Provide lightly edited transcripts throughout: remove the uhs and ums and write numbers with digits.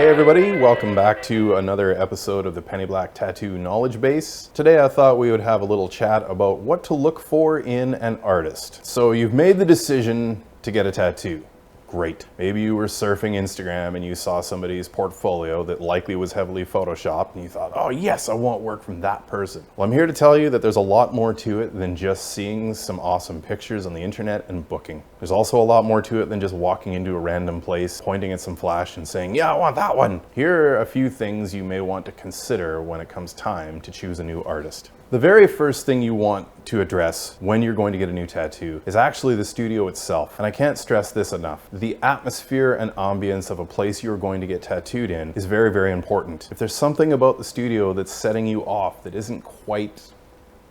Hey everybody, welcome back to another episode of the PennyBlack Tattoo Knowledgebase. Today I thought we would have a little chat about what to look for in an artist. So you've made the decision to get a tattoo. Great. Maybe you were surfing Instagram and you saw somebody's portfolio that likely was heavily photoshopped and you thought, oh yes, I want work from that person. Well, I'm here to tell you that there's a lot more to it than just seeing some awesome pictures on the internet and booking. There's also a lot more to it than just walking into a random place, pointing at some flash and saying, yeah, I want that one. Here are a few things you may want to consider when it comes time to choose a new artist. The very first thing you want to address when you're going to get a new tattoo is actually the studio itself. And I can't stress this enough. The atmosphere and ambience of a place you're going to get tattooed in is very, very important. If there's something about the studio that's setting you off that isn't quite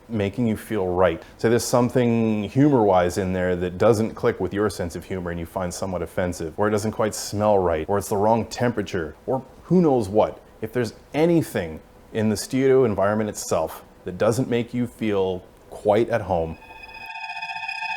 making you feel right, say there's something humor-wise in there that doesn't click with your sense of humor and you find somewhat offensive, or it doesn't quite smell right, or it's the wrong temperature, or who knows what. If there's anything in the studio environment itself that doesn't make you feel quite at home,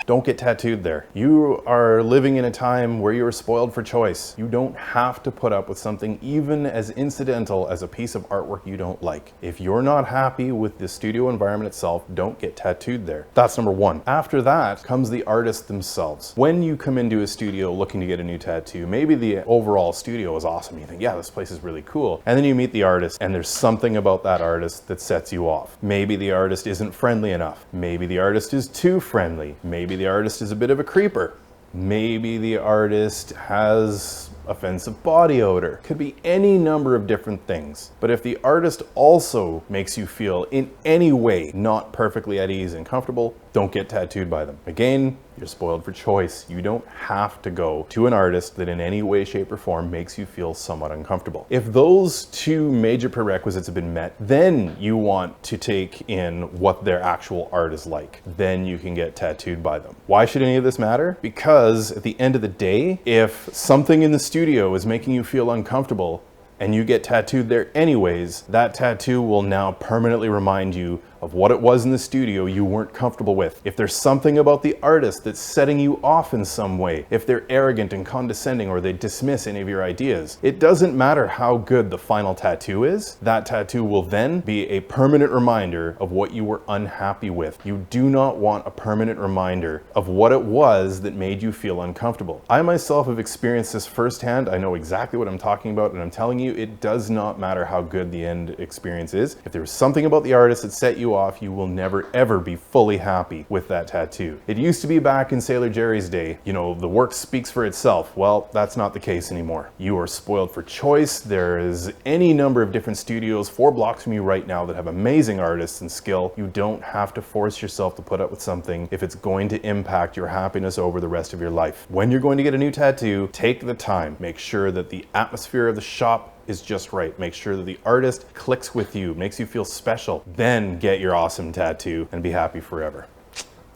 don't get tattooed there. You are living in a time where you are spoiled for choice. You don't have to put up with something even as incidental as a piece of artwork you don't like. If you're not happy with the studio environment itself, don't get tattooed there. That's number one. After that comes the artists themselves. When you come into a studio looking to get a new tattoo, maybe the overall studio is awesome. You think, yeah, this place is really cool. And then you meet the artist and there's something about that artist that sets you off. Maybe the artist isn't friendly enough. Maybe the artist is too friendly. Maybe the artist is a bit of a creeper. Maybe the artist has offensive body odor. Could be any number of different things. But if the artist also makes you feel in any way not perfectly at ease and comfortable, don't get tattooed by them. Again, you're spoiled for choice. You don't have to go to an artist that in any way, shape, or form makes you feel somewhat uncomfortable. If those two major prerequisites have been met, then you want to take in what their actual art is like. Then you can get tattooed by them. Why should any of this matter? Because at the end of the day, if something in the studio is making you feel uncomfortable and you get tattooed there anyways, that tattoo will now permanently remind you of what it was in the studio you weren't comfortable with. If there's something about the artist that's setting you off in some way, if they're arrogant and condescending or they dismiss any of your ideas, it doesn't matter how good the final tattoo is, that tattoo will then be a permanent reminder of what you were unhappy with. You do not want a permanent reminder of what it was that made you feel uncomfortable. I myself have experienced this firsthand. I know exactly what I'm talking about, and I'm telling you, it does not matter how good the end experience is. If there's something about the artist that set you off, you will never ever be fully happy with that tattoo. It used to be back in Sailor Jerry's day, you know, the work speaks for itself. Well, that's not the case anymore. You are spoiled for choice. There is any number of different studios 4 blocks from you right now that have amazing artists and skill. You don't have to force yourself to put up with something if it's going to impact your happiness over the rest of your life. When you're going to get a new tattoo, take the time. Make sure that the atmosphere of the shop is just right. Make sure that the artist clicks with you, makes you feel special. Then get your awesome tattoo and be happy forever.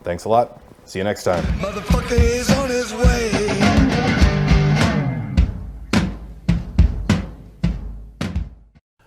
Thanks a lot. See you next time. Motherfucker is on his way.